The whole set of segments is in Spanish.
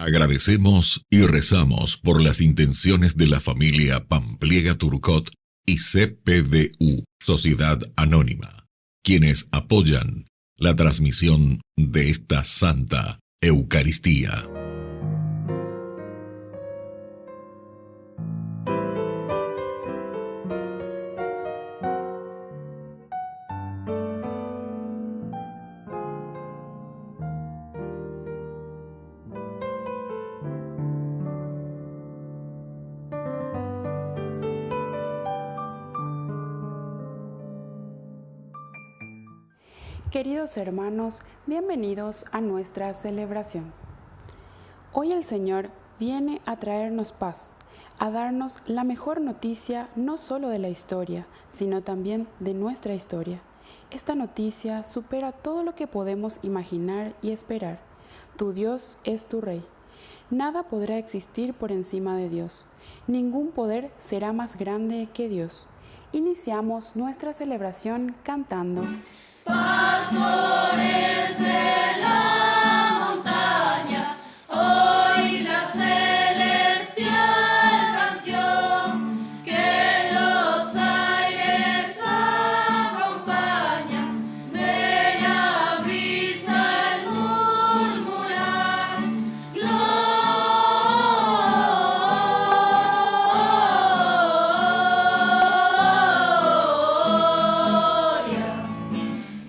Agradecemos y rezamos por las intenciones de la familia Pampliega Turcot y CPDU, Sociedad Anónima, quienes apoyan la transmisión de esta Santa Eucaristía. Queridos hermanos, bienvenidos a nuestra celebración. Hoy el Señor viene a traernos paz, a darnos la mejor noticia no solo de la historia, sino también de nuestra historia. Esta noticia supera todo lo que podemos imaginar y esperar. Tu Dios es tu Rey. Nada podrá existir por encima de Dios. Ningún poder será más grande que Dios. Iniciamos nuestra celebración cantando Pastores de la montaña, hoy la celestial canción que los aires acompañan, bella brisa el murmurar,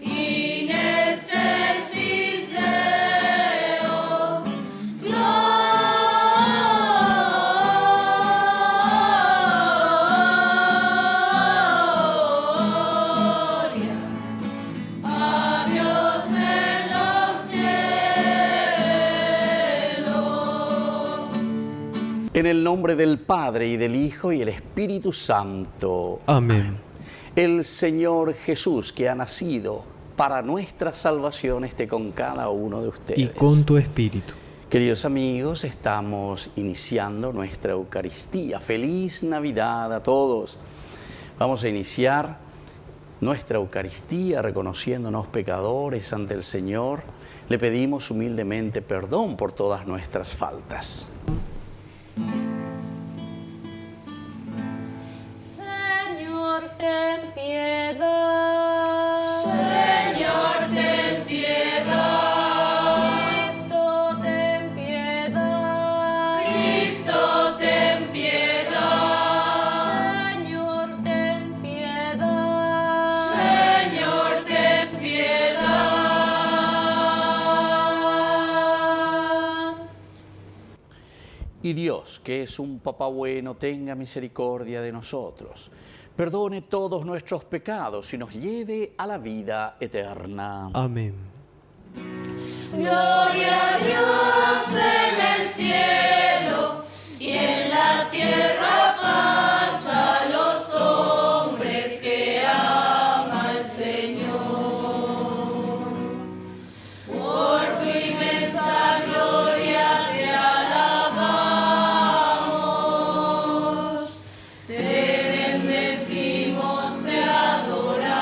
In excelsis Deo, gloria a Dios en los cielos. En el nombre del Padre, y del Hijo, y del Espíritu Santo. Amén. El Señor Jesús, que ha nacido para nuestra salvación, esté con cada uno de ustedes. Y con tu espíritu. Queridos amigos, estamos iniciando nuestra Eucaristía. ¡Feliz Navidad a todos! Vamos a iniciar nuestra Eucaristía reconociéndonos pecadores ante el Señor. Le pedimos humildemente perdón por todas nuestras faltas. Señor, ten piedad. Señor, ten piedad. Cristo, ten piedad. Cristo, ten piedad. Señor, ten piedad. Señor, ten piedad. Y Dios, que es un Papá bueno, tenga misericordia de nosotros, perdone todos nuestros pecados y nos lleve a la vida eterna. Amén. Gloria a Dios en el cielo y en la tierra paz a los hombres que ama el Señor. Por tu inmensa gloria te alabamos, te bendecimos, te adoramos,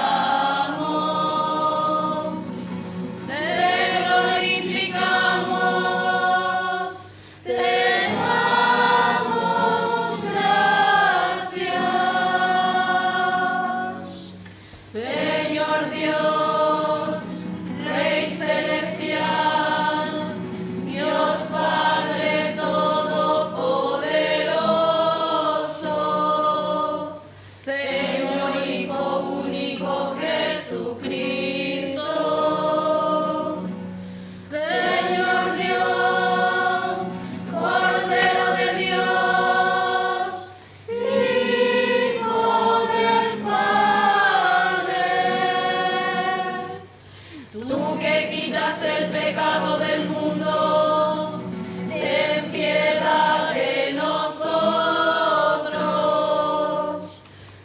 te glorificamos, te damos gracias. Señor Dios, Rey celestial, Dios Padre todopoderoso, Señor Hijo único Jesucristo, Señor Dios, Cordero de Dios, Hijo del Padre, tú que quitas el pecado del mundo, ten piedad de nosotros.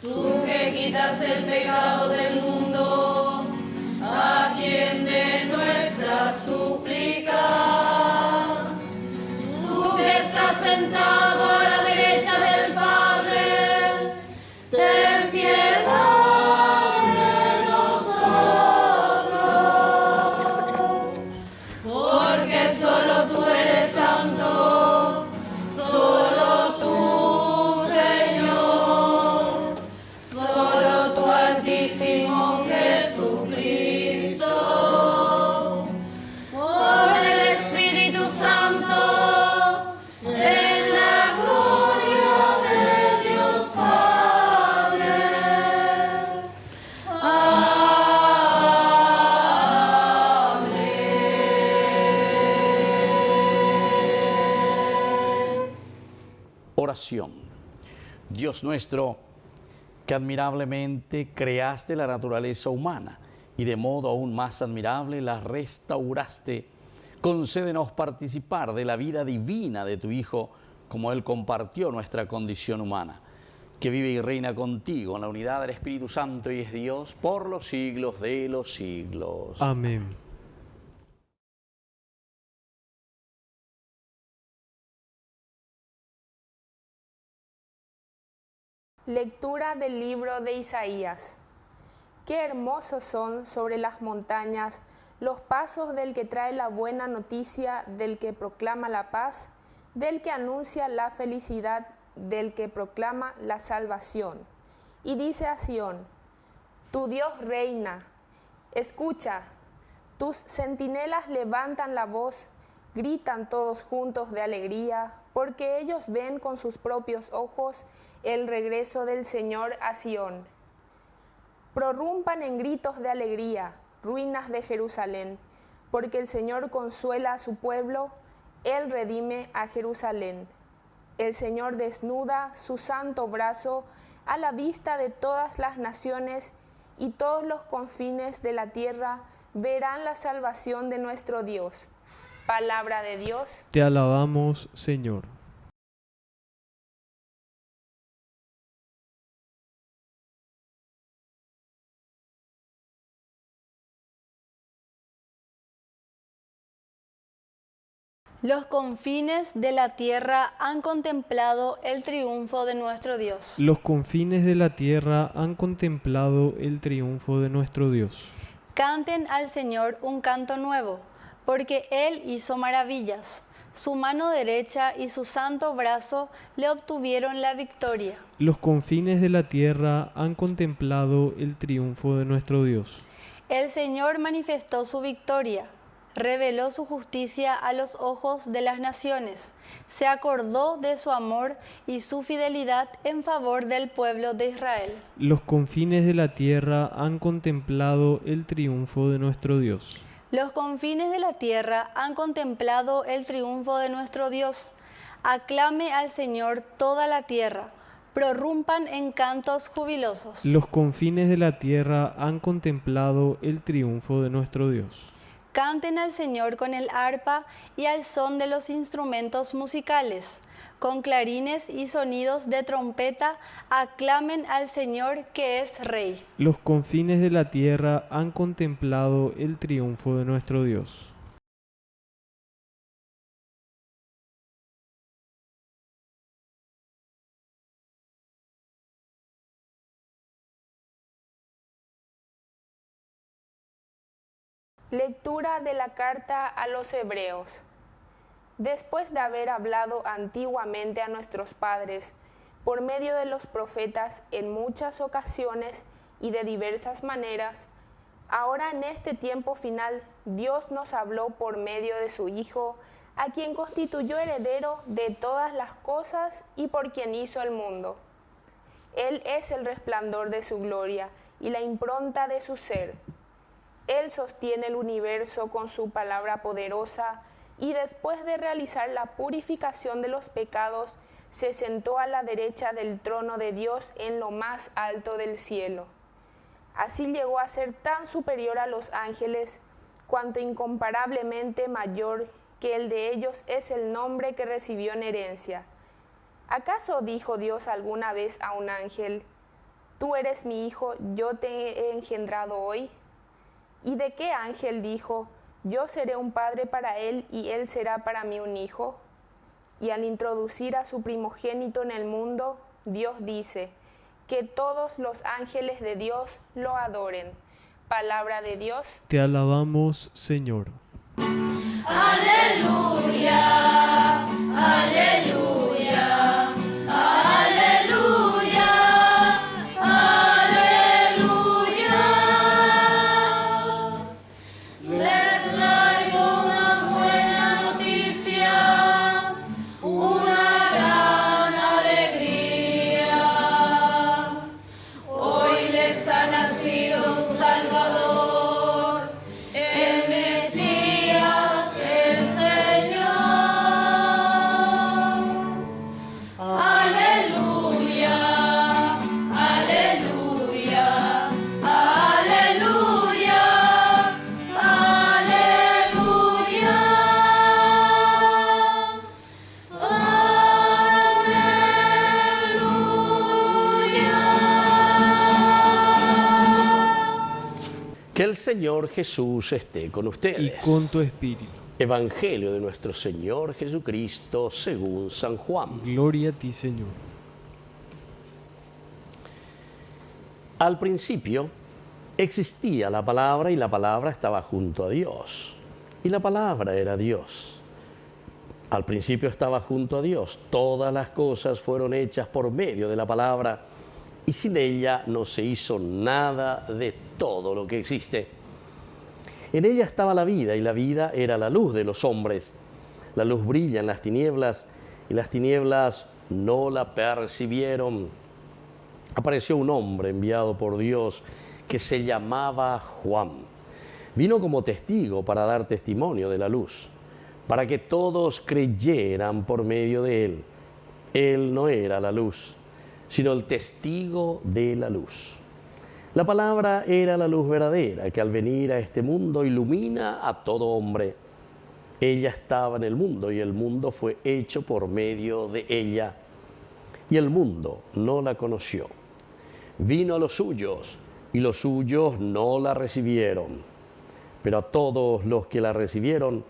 Tú que quitas el pecado del mundo, atiende nuestras súplicas. Tú que estás sentado a la derecha del Padre, ten piedad de nosotros. Porque solo tú eres santo, oración. Dios nuestro, que admirablemente creaste la naturaleza humana y de modo aún más admirable la restauraste, concédenos participar de la vida divina de tu Hijo, como Él compartió nuestra condición humana, que vive y reina contigo en la unidad del Espíritu Santo y es Dios por los siglos de los siglos. Amén. Lectura del libro de Isaías. Qué hermosos son sobre las montañas los pasos del que trae la buena noticia, del que proclama la paz, del que anuncia la felicidad, del que proclama la salvación. Y dice a Sión: tu Dios reina. Escucha, tus centinelas levantan la voz, gritan todos juntos de alegría, porque ellos ven con sus propios ojos el regreso del Señor a Sión. Prorrumpan en gritos de alegría, ruinas de Jerusalén, porque el Señor consuela a su pueblo, Él redime a Jerusalén. El Señor desnuda su santo brazo a la vista de todas las naciones, y todos los confines de la tierra verán la salvación de nuestro Dios. Palabra de Dios. Te alabamos, Señor. Los confines de la tierra han contemplado el triunfo de nuestro Dios. Los confines de la tierra han contemplado el triunfo de nuestro Dios. Canten al Señor un canto nuevo, porque Él hizo maravillas. Su mano derecha y su santo brazo le obtuvieron la victoria. Los confines de la tierra han contemplado el triunfo de nuestro Dios. El Señor manifestó su victoria. Reveló su justicia a los ojos de las naciones. Se acordó de su amor y su fidelidad en favor del pueblo de Israel. Los confines de la tierra han contemplado el triunfo de nuestro Dios. Los confines de la tierra han contemplado el triunfo de nuestro Dios. Aclame al Señor toda la tierra. Prorrumpan en cantos jubilosos. Los confines de la tierra han contemplado el triunfo de nuestro Dios. Canten al Señor con el arpa y al son de los instrumentos musicales. Con clarines y sonidos de trompeta, aclamen al Señor que es Rey. Los confines de la tierra han contemplado el triunfo de nuestro Dios. Lectura de la carta a los Hebreos. Después de haber hablado antiguamente a nuestros padres, por medio de los profetas en muchas ocasiones y de diversas maneras, ahora en este tiempo final Dios nos habló por medio de su Hijo, a quien constituyó heredero de todas las cosas y por quien hizo el mundo. Él es el resplandor de su gloria y la impronta de su ser. Él sostiene el universo con su palabra poderosa y después de realizar la purificación de los pecados, se sentó a la derecha del trono de Dios en lo más alto del cielo. Así llegó a ser tan superior a los ángeles, cuanto incomparablemente mayor que el de ellos es el nombre que recibió en herencia. ¿Acaso dijo Dios alguna vez a un ángel: «Tú eres mi hijo, yo te he engendrado hoy»? ¿Y de qué ángel dijo: «Yo seré un padre para él y él será para mí un hijo»? Y al introducir a su primogénito en el mundo, Dios dice: «Que todos los ángeles de Dios lo adoren». Palabra de Dios. Te alabamos, Señor. Aleluya, aleluya, aleluya, aleluya. Les traigo una buena noticia, una gran alegría. Hoy les ha nacido un Salvador, el Mesías, el Señor. Que el Señor Jesús esté con ustedes. Y con tu espíritu. Evangelio de nuestro Señor Jesucristo según San Juan. Gloria a ti, Señor. Al principio existía la palabra y la palabra estaba junto a Dios. Y la palabra era Dios. Al principio estaba junto a Dios. Todas las cosas fueron hechas por medio de la palabra y sin ella no se hizo nada de todo lo que existe. En ella estaba la vida y la vida era la luz de los hombres. La luz brilla en las tinieblas y las tinieblas no la percibieron. Apareció un hombre enviado por Dios que se llamaba Juan. Vino como testigo para dar testimonio de la luz, para que todos creyeran por medio de él. Él no era la luz, sino el testigo de la luz. La palabra era la luz verdadera que al venir a este mundo ilumina a todo hombre. Ella estaba en el mundo y el mundo fue hecho por medio de ella. Y el mundo no la conoció. Vino a los suyos y los suyos no la recibieron. Pero a todos los que la recibieron,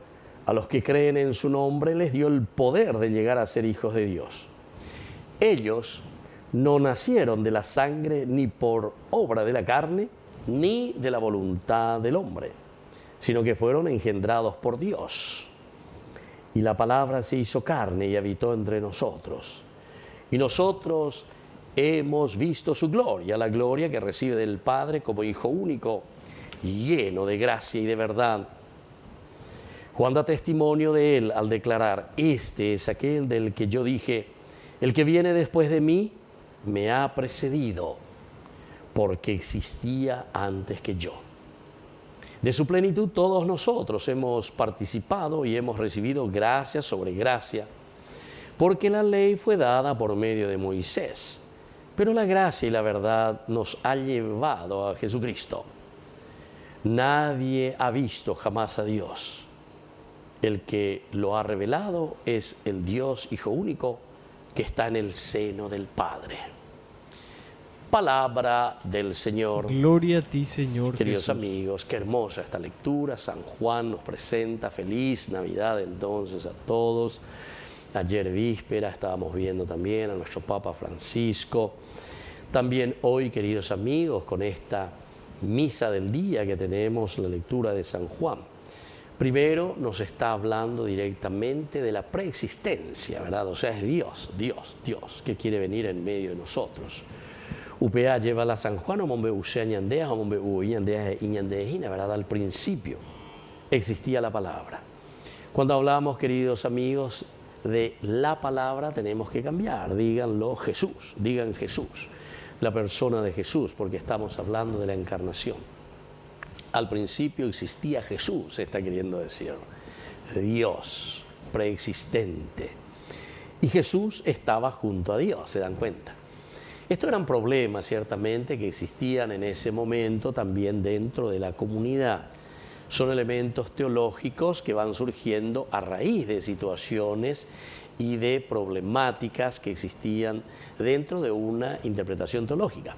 a los que creen en su nombre, les dio el poder de llegar a ser hijos de Dios. Ellos no nacieron de la sangre ni por obra de la carne, ni de la voluntad del hombre, sino que fueron engendrados por Dios. Y la palabra se hizo carne y habitó entre nosotros. Y nosotros hemos visto su gloria, la gloria que recibe del Padre como Hijo único, lleno de gracia y de verdad. Juan da testimonio de él al declarar: este es aquel del que yo dije, el que viene después de mí me ha precedido, porque existía antes que yo. De su plenitud todos nosotros hemos participado y hemos recibido gracia sobre gracia, porque la ley fue dada por medio de Moisés, pero la gracia y la verdad nos ha llevado a Jesucristo. Nadie ha visto jamás a Dios. El que lo ha revelado es el Dios Hijo único, que está en el seno del Padre. Palabra del Señor. Gloria a ti, Señor Queridos Jesús. amigos, qué hermosa esta lectura. San Juan nos presenta feliz Navidad entonces a todos. Ayer víspera estábamos viendo también a nuestro Papa Francisco. También hoy, queridos amigos, con esta misa del día que tenemos, la lectura de San Juan. Primero nos está hablando directamente de la preexistencia, ¿verdad? O sea, es Dios que quiere venir en medio de nosotros. UPA lleva la San Juan, o mombe usea ñandea, o mombe uñandea y ñandejina, ¿verdad? Al principio existía la palabra. Cuando hablamos, queridos amigos, de la palabra, tenemos que cambiar. Díganlo Jesús, digan Jesús, la persona de Jesús, porque estamos hablando de la encarnación. Al principio existía Jesús, se está queriendo decir. Dios preexistente. Y Jesús estaba junto a Dios, ¿se dan cuenta? Estos eran problemas, ciertamente, que existían en ese momento también dentro de la comunidad. Son elementos teológicos que van surgiendo a raíz de situaciones y de problemáticas que existían dentro de una interpretación teológica.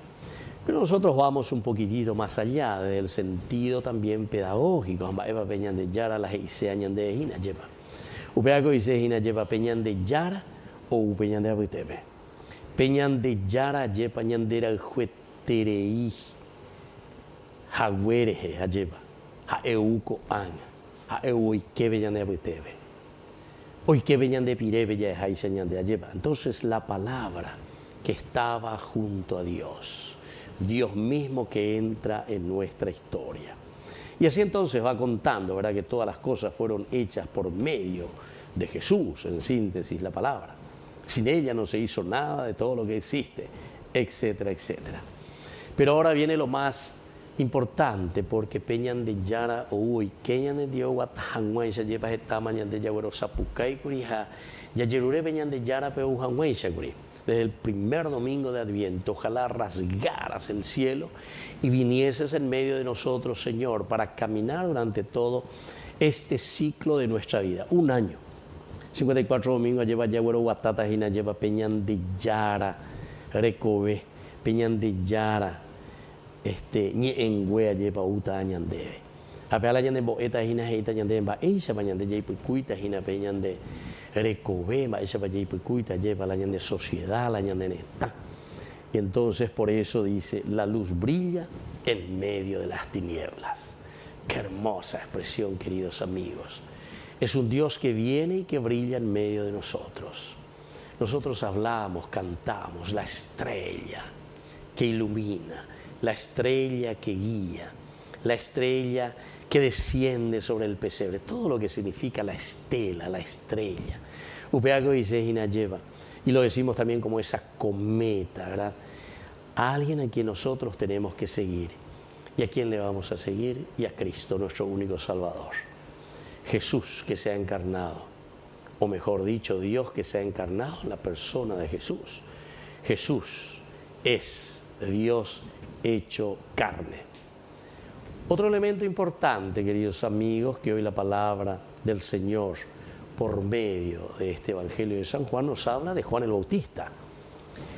Pero nosotros vamos un poquitito más allá del sentido también pedagógico. Eva peñan de yara las iseañan de hina lleva. Upeaco dice hina lleva peñan de yara o peñan de abutebe. Peñan de yara lleva ñandera jueterei. Jaguereje lleva. Ha euco an. Ha eui que peñan de abutebe. Hoy que venían de pirebe ya es de lleva. Entonces la palabra que estaba junto a Dios. Dios mismo que entra en nuestra historia. Y así entonces va contando, ¿verdad?, que todas las cosas fueron hechas por medio de Jesús, en síntesis la palabra. Sin ella no se hizo nada de todo lo que existe, etcétera, etcétera. Pero ahora viene lo más importante, porque peñan de yara o uy, keñan de dio guatajanguay se lleva esta mañana de yagüero sapucay curija, ya yerure peñan de yara peu janguay se curi. Desde el primer domingo de Adviento, ojalá rasgaras el cielo y vinieses en medio de nosotros, Señor, para caminar durante todo este ciclo de nuestra vida. Un año. 54 domingos lleva Yagüero Guatata, Gina lleva Peñan de Yara, Recobe, Peñan de Yara, ñe engüe ayepa uta añandeve. Apea la ñande boeta hina heita ñande ba eisa pa ñande jeipu kuita hina pe ñande recobe ba eisa pa jeipu kuita ayepa la ñande sociedad la ñande neta. Y entonces por eso dice, la luz brilla en medio de las tinieblas. Qué hermosa expresión, queridos amigos. Es un Dios que viene y que brilla en medio de nosotros. Nosotros hablamos, cantamos, la estrella que ilumina, la estrella que guía, la estrella que desciende sobre el pesebre, todo lo que significa la estela, la estrella. Upeago dice Hinayeva, y lo decimos también como esa cometa, ¿verdad? A alguien a quien nosotros tenemos que seguir. ¿Y a quién le vamos a seguir? Y a Cristo, nuestro único Salvador. Jesús que se ha encarnado, o mejor dicho, Dios que se ha encarnado en la persona de Jesús. Jesús es Dios hecho carne. Otro elemento importante, queridos amigos, que hoy la palabra del Señor, por medio de este Evangelio de San Juan, nos habla de Juan el Bautista.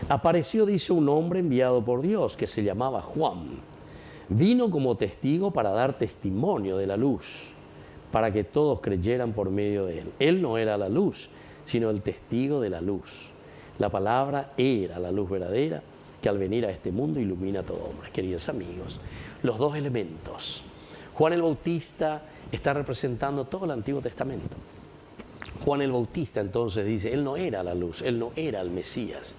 Apareció, dice, un hombre enviado por Dios que se llamaba Juan. Vino como testigo para dar testimonio de la luz, para que todos creyeran por medio de él. Él no era la luz, sino el testigo de la luz. La palabra era la luz verdadera que al venir a este mundo ilumina a todo hombre. Queridos amigos, los dos elementos. Juan el Bautista está representando todo el Antiguo Testamento. Juan el Bautista entonces dice, él no era la luz, él no era el Mesías.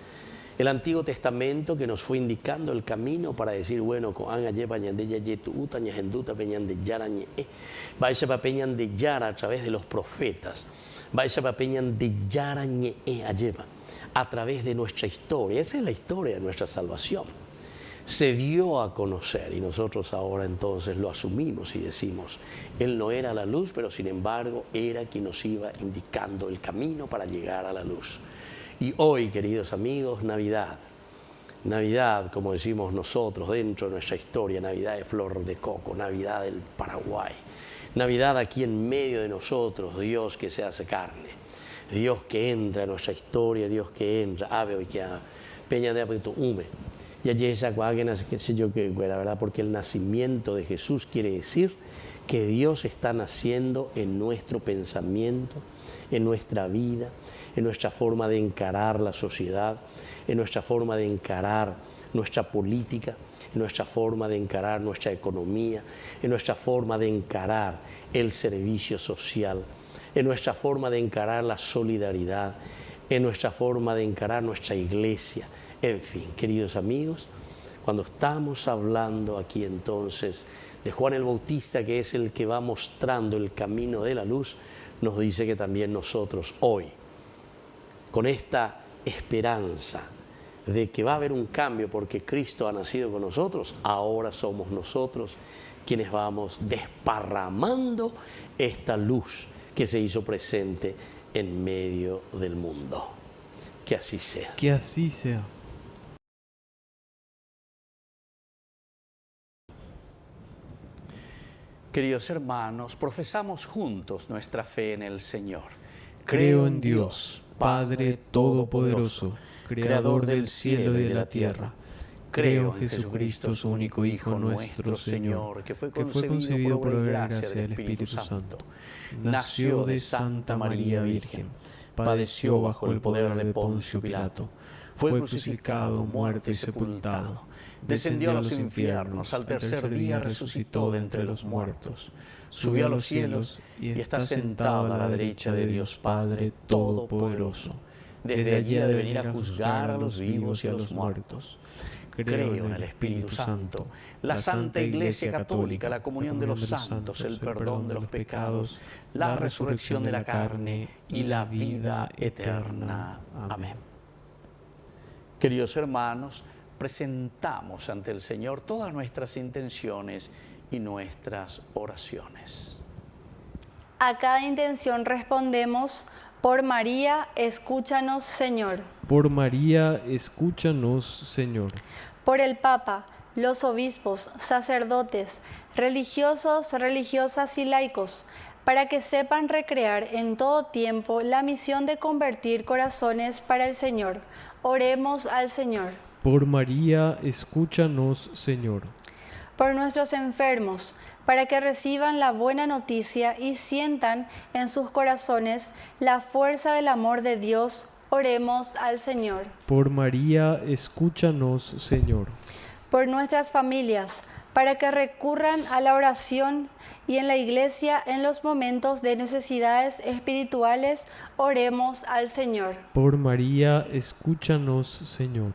El Antiguo Testamento que nos fue indicando el camino para decir, bueno, a través de los profetas, a través de nuestra historia. Esa es la historia de nuestra salvación. Se dio a conocer y nosotros ahora entonces lo asumimos y decimos, él no era la luz, pero sin embargo era quien nos iba indicando el camino para llegar a la luz. Y hoy, queridos amigos, Navidad. Navidad, como decimos nosotros dentro de nuestra historia, Navidad de flor de coco, Navidad del Paraguay. Navidad aquí en medio de nosotros, Dios que se hace carne. Dios que entra en nuestra historia, Dios que entra, ave hoy que a peña de apetito hume. Y allí esa guágenas, qué sé yo qué, la verdad, porque el nacimiento de Jesús quiere decir que Dios está naciendo en nuestro pensamiento, en nuestra vida, en nuestra forma de encarar la sociedad, en nuestra forma de encarar nuestra política, en nuestra forma de encarar nuestra economía, en nuestra forma de encarar el servicio social, en nuestra forma de encarar la solidaridad, en nuestra forma de encarar nuestra iglesia. En fin, queridos amigos, cuando estamos hablando aquí entonces de Juan el Bautista, que es el que va mostrando el camino de la luz, nos dice que también nosotros hoy, con esta esperanza de que va a haber un cambio porque Cristo ha nacido con nosotros, ahora somos nosotros quienes vamos desparramando esta luz que se hizo presente en medio del mundo. Que así sea. Que así sea. Queridos hermanos, profesamos juntos nuestra fe en el Señor. Creo en Dios, Padre Todopoderoso, Creador del cielo y de la tierra. Creo en Jesucristo, su único Hijo, nuestro Señor, que fue concebido por obra y gracia del Espíritu Santo. Nació de Santa María Virgen, padeció bajo el poder de Poncio Pilato, fue crucificado, muerto y sepultado. Descendió a los infiernos, al tercer día resucitó de entre los muertos, subió a los cielos y está sentado a la derecha de Dios Padre Todopoderoso. Desde allí ha de venir a juzgar a los vivos y a los muertos. Creo en el Espíritu Santo, la Santa Iglesia Católica, la comunión de los santos, el perdón de los pecados, la resurrección de la carne y la vida eterna. Amén. Queridos hermanos, presentamos ante el Señor todas nuestras intenciones y nuestras oraciones. A cada intención respondemos: por María, escúchanos, Señor. Por María, escúchanos, Señor. Por el Papa, los obispos, sacerdotes, religiosos, religiosas y laicos, para que sepan recrear en todo tiempo la misión de convertir corazones para el Señor. Oremos al Señor. Por María, escúchanos, Señor. por nuestros enfermos, para que reciban la buena noticia y sientan en sus corazones la fuerza del amor de Dios. Oremos al Señor. Por María, escúchanos, Señor. Por nuestras familias, para que recurran a la oración y en la Iglesia en los momentos de necesidades espirituales, oremos al Señor. Por María, escúchanos, Señor.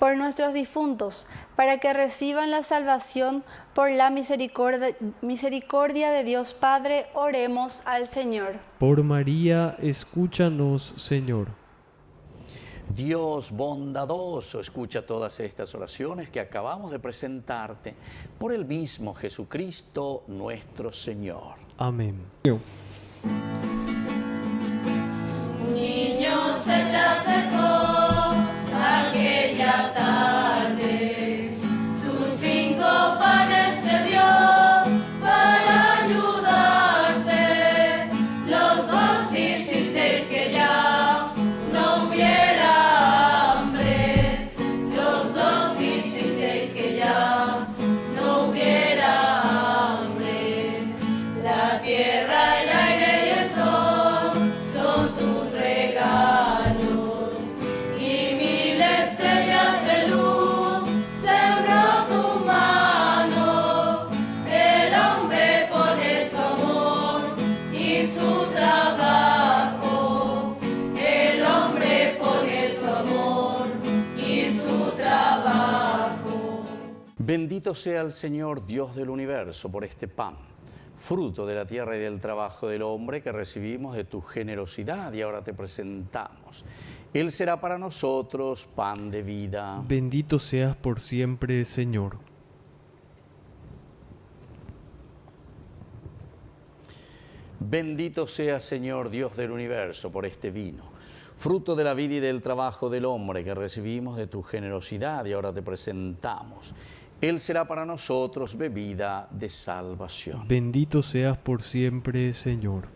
Por nuestros difuntos, para que reciban la salvación por la misericordia de Dios Padre, oremos al Señor. Por María, escúchanos, Señor. Dios bondadoso, escucha todas estas oraciones que acabamos de presentarte por el mismo Jesucristo nuestro Señor. Amén. Un niño se te acercó aquella tarde, sus 5 panes te dio para ayudarte. Los 2 hicisteis que ya no hubiera hambre. Los 2 hicisteis que ya no hubiera hambre. La tierra, el aire y el sol son tus regalos, y 1000 estrellas de luz sembró tu mano. El hombre pone su amor y su trabajo. El hombre pone su amor y su trabajo. Bendito sea el Señor Dios del universo por este pan, fruto de la tierra y del trabajo del hombre que recibimos de tu generosidad y ahora te presentamos. Él será para nosotros pan de vida. Bendito seas por siempre, Señor. Bendito sea, Señor Dios del universo, por este vino, fruto de la vida y del trabajo del hombre que recibimos de tu generosidad y ahora te presentamos. Él será para nosotros bebida de salvación. Bendito seas por siempre, Señor.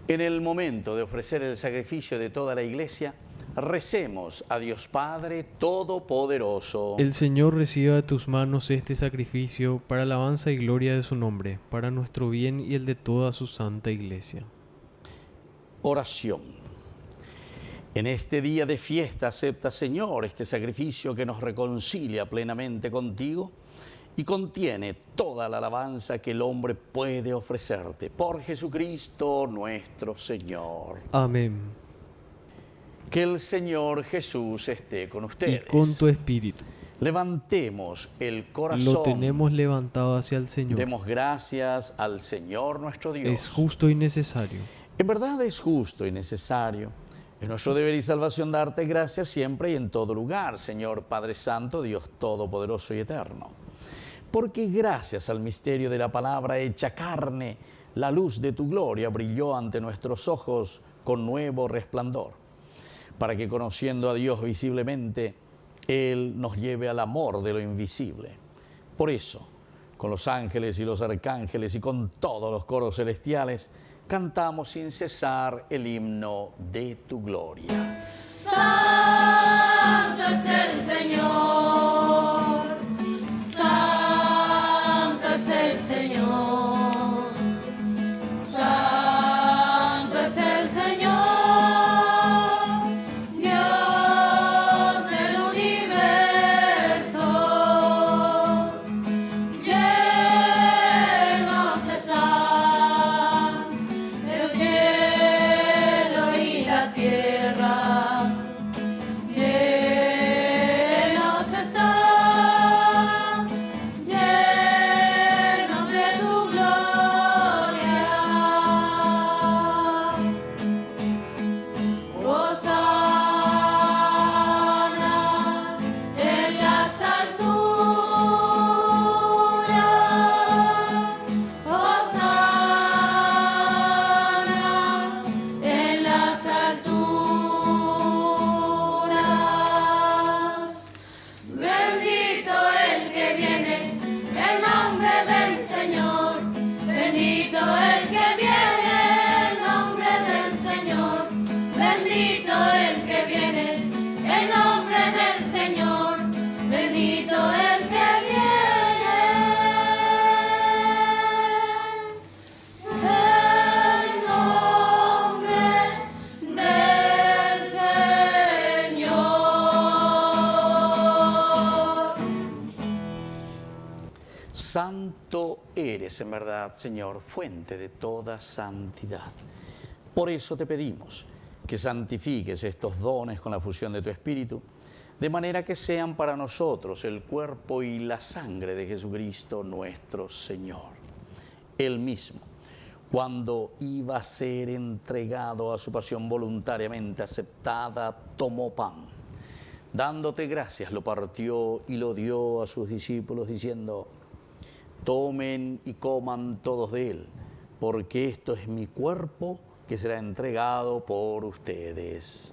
En el momento de ofrecer el sacrificio de toda la Iglesia, recemos a Dios Padre Todopoderoso. El Señor reciba de tus manos este sacrificio para alabanza y gloria de su nombre, para nuestro bien y el de toda su santa Iglesia. Oración. En este día de fiesta acepta, Señor, este sacrificio que nos reconcilia plenamente contigo y contiene toda la alabanza que el hombre puede ofrecerte. Por Jesucristo nuestro Señor. Amén. Que el Señor Jesús esté con ustedes. Y con tu espíritu. Levantemos el corazón. Lo tenemos levantado hacia el Señor. Demos gracias al Señor nuestro Dios. Es justo y necesario. En verdad es justo y necesario. Es nuestro deber y salvación darte gracias siempre y en todo lugar, Señor Padre Santo, Dios Todopoderoso y Eterno. Porque gracias al misterio de la palabra hecha carne, la luz de tu gloria brilló ante nuestros ojos con nuevo resplandor, para que conociendo a Dios visiblemente, Él nos lleve al amor de lo invisible. Por eso, con los ángeles y los arcángeles y con todos los coros celestiales, cantamos sin cesar el himno de tu gloria. Santo es el Señor, santo es el Señor, santo es el Señor, Dios del universo, llenos están el cielo y la tierra, llenos están, llenos de tu gloria. Hosana en las alturas, hosana en las alturas. Bendito el que viene en nombre del Señor, bendito el que viene en nombre del Señor, bendito el que viene eres en verdad, Señor, fuente de toda santidad. Por eso te pedimos que santifiques estos dones con la fusión de tu Espíritu, de manera que sean para nosotros el cuerpo y la sangre de Jesucristo nuestro Señor. Él mismo, cuando iba a ser entregado a su pasión voluntariamente aceptada, tomó pan. Dándote gracias, lo partió y lo dio a sus discípulos, diciendo: tomen y coman todos de él, porque esto es mi cuerpo que será entregado por ustedes.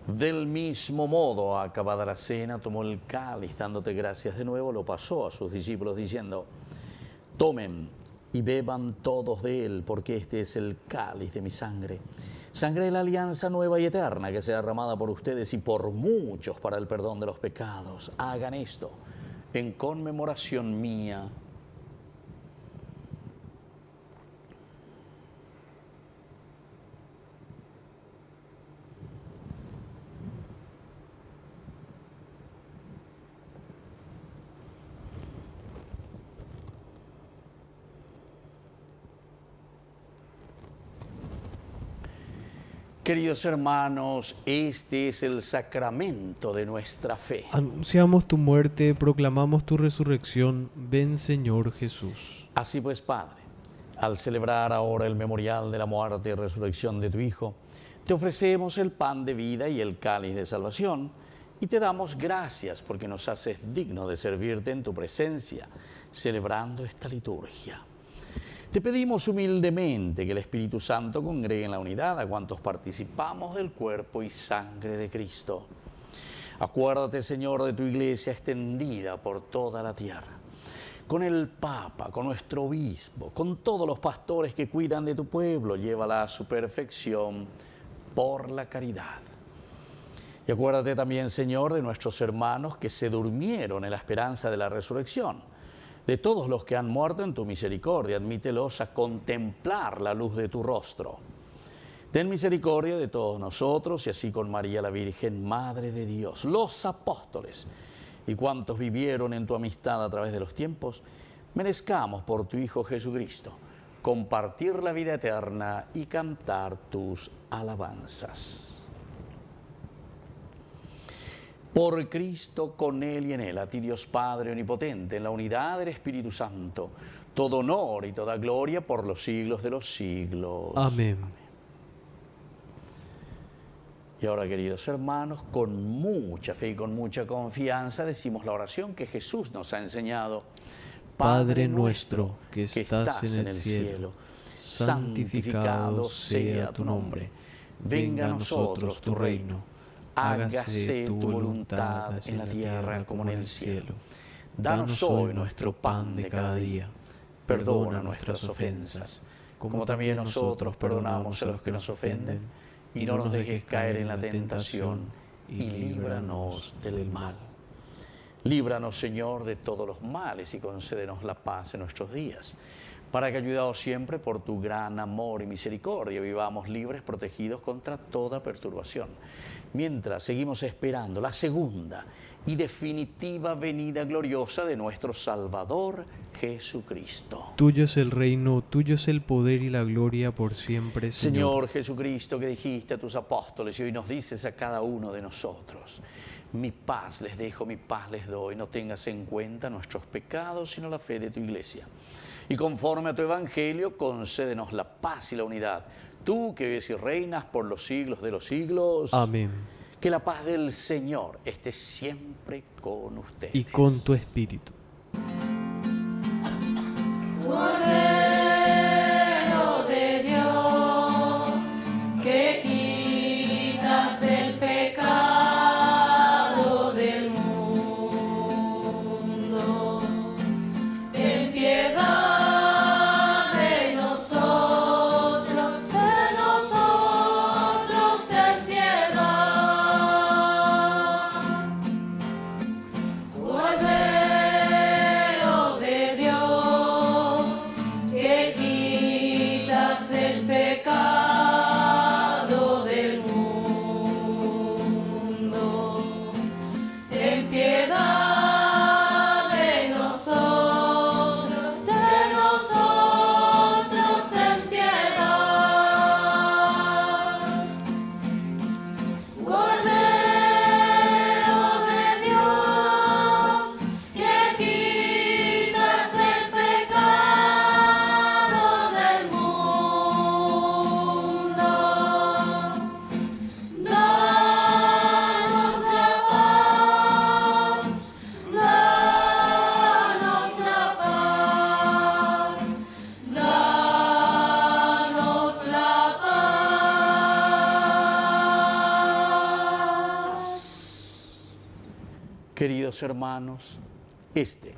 Del mismo modo, acabada la cena, tomó el cáliz, dándote gracias de nuevo, lo pasó a sus discípulos diciendo: tomen y beban todos de él, porque este es el cáliz de mi sangre, sangre de la alianza nueva y eterna, que sea derramada por ustedes y por muchos para el perdón de los pecados. Hagan esto en conmemoración mía. Queridos hermanos, este es el sacramento de nuestra fe. Anunciamos tu muerte, proclamamos tu resurrección. Ven, Señor Jesús. Así pues, Padre, al celebrar ahora el memorial de la muerte y resurrección de tu Hijo, te ofrecemos el pan de vida y el cáliz de salvación, y te damos gracias porque nos haces digno de servirte en tu presencia, celebrando esta liturgia. Te pedimos humildemente que el Espíritu Santo congregue en la unidad a cuantos participamos del cuerpo y sangre de Cristo. Acuérdate, Señor, de tu iglesia extendida por toda la tierra, con el Papa, con nuestro obispo, con todos los pastores que cuidan de tu pueblo, llévala a su perfección por la caridad. Y acuérdate también, Señor, de nuestros hermanos que se durmieron en la esperanza de la resurrección. De todos los que han muerto en tu misericordia, admítelos a contemplar la luz de tu rostro. Ten misericordia de todos nosotros y así con María la Virgen, Madre de Dios, los apóstoles y cuantos vivieron en tu amistad a través de los tiempos, merezcamos por tu Hijo Jesucristo compartir la vida eterna y cantar tus alabanzas. Por Cristo, con Él y en Él, a ti Dios Padre Omnipotente, en la unidad del Espíritu Santo, todo honor y toda gloria por los siglos de los siglos. Amén. Y ahora, queridos hermanos, con mucha fe y con mucha confianza decimos la oración que Jesús nos ha enseñado. Padre nuestro que estás en el cielo, santificado sea tu nombre. Venga a nosotros tu reino. Hágase tu voluntad en la tierra como en el cielo. Danos hoy nuestro pan de cada día. Perdona nuestras ofensas, como también nosotros perdonamos a los que nos ofenden. Y no nos dejes caer en la tentación, y líbranos del mal. Líbranos, Señor, de todos los males y concédenos la paz en nuestros días, para que, ayudados siempre por tu gran amor y misericordia, vivamos libres, protegidos contra toda perturbación, mientras seguimos esperando la segunda y definitiva venida gloriosa de nuestro Salvador Jesucristo. Tuyo es el reino, tuyo es el poder y la gloria por siempre, Señor. Señor Jesucristo, que dijiste a tus apóstoles y hoy nos dices a cada uno de nosotros: mi paz les dejo, mi paz les doy. No tengas en cuenta nuestros pecados, sino la fe de tu iglesia. Y conforme a tu evangelio, concédenos la paz y la unidad. Tú que vives y reinas por los siglos de los siglos. Amén. Que la paz del Señor esté siempre con ustedes. Y con tu espíritu. Cordero de Dios, que quitas el pecado del mundo, ten piedad de nosotros, ten piedad. Cordero de Dios, Queridos hermanos, este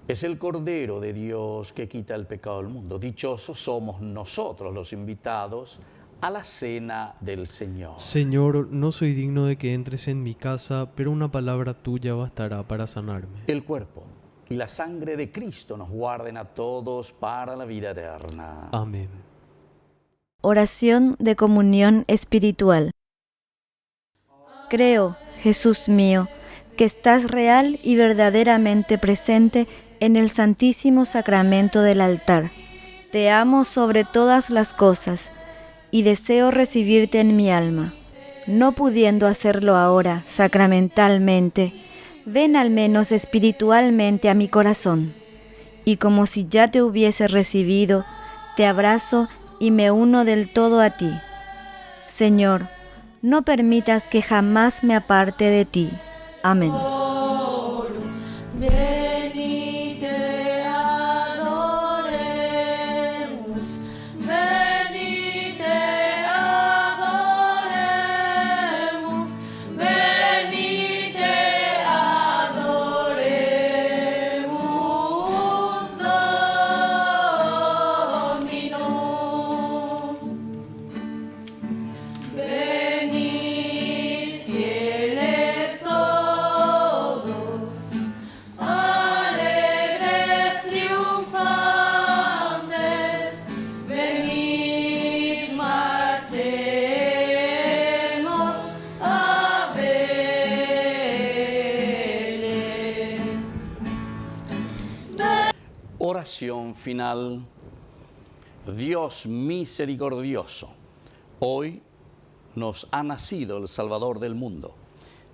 es el Cordero de Dios que quita el pecado del mundo. Dichosos somos nosotros los invitados a la cena del Señor. Señor, no soy digno de que entres en mi casa, pero una palabra tuya bastará para sanarme. El cuerpo y la sangre de Cristo nos guarden a todos para la vida eterna. Amén. Oración de comunión espiritual. Creo, Jesús mío, que estás real y verdaderamente presente en el Santísimo Sacramento del altar. Te amo sobre todas las cosas y deseo recibirte en mi alma. No pudiendo hacerlo ahora sacramentalmente, ven al menos espiritualmente a mi corazón, y como si ya te hubiese recibido, te abrazo y me uno del todo a ti. Señor, no permitas que jamás me aparte de ti. Amén. Oración final. Dios misericordioso, hoy nos ha nacido el Salvador del mundo.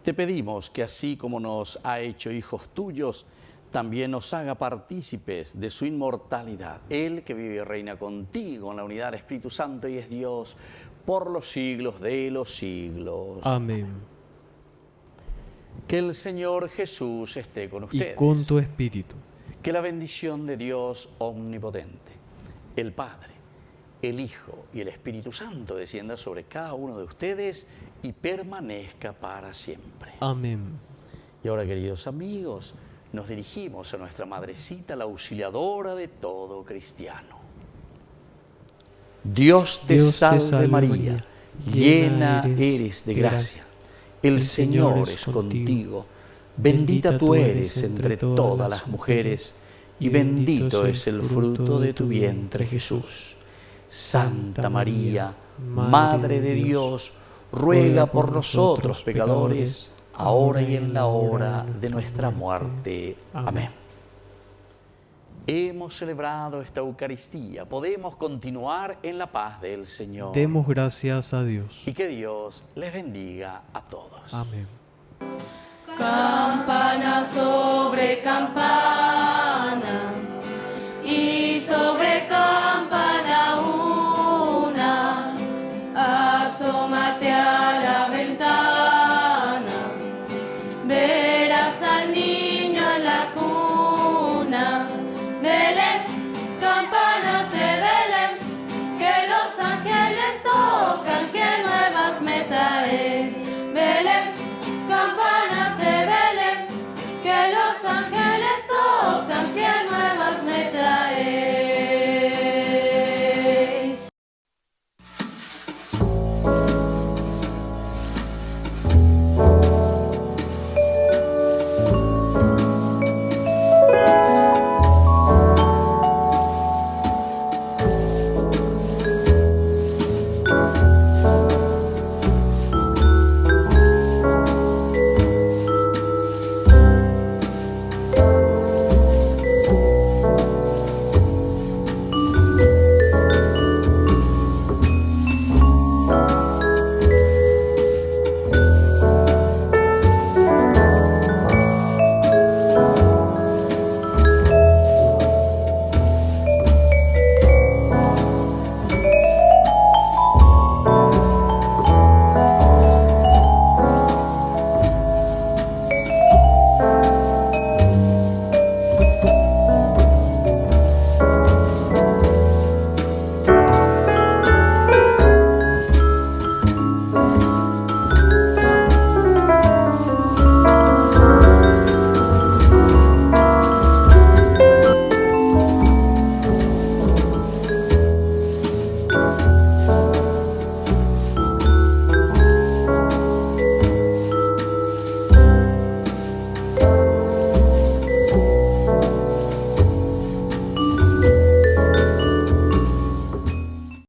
Te pedimos que así como nos ha hecho hijos tuyos, también nos haga partícipes de su inmortalidad. Él que vive y reina contigo en la unidad del Espíritu Santo y es Dios por los siglos de los siglos. Amén. Que el Señor Jesús esté con ustedes. Y con tu espíritu. Que la bendición de Dios omnipotente, el Padre, el Hijo y el Espíritu Santo descienda sobre cada uno de ustedes y permanezca para siempre. Amén. Y ahora, queridos amigos, nos dirigimos a nuestra Madrecita, la auxiliadora de todo cristiano. Dios te salve María, llena eres de gracia. El Señor es contigo. Bendita tú eres entre todas las mujeres, y bendito es el fruto de tu vientre, Jesús. Santa María, Madre de Dios, ruega por nosotros pecadores, ahora y en la hora de nuestra muerte. Amén. Hemos celebrado esta Eucaristía, podemos continuar en la paz del Señor. Demos gracias a Dios. Y que Dios les bendiga a todos. Amén. Campana sobre campana y sobre campana.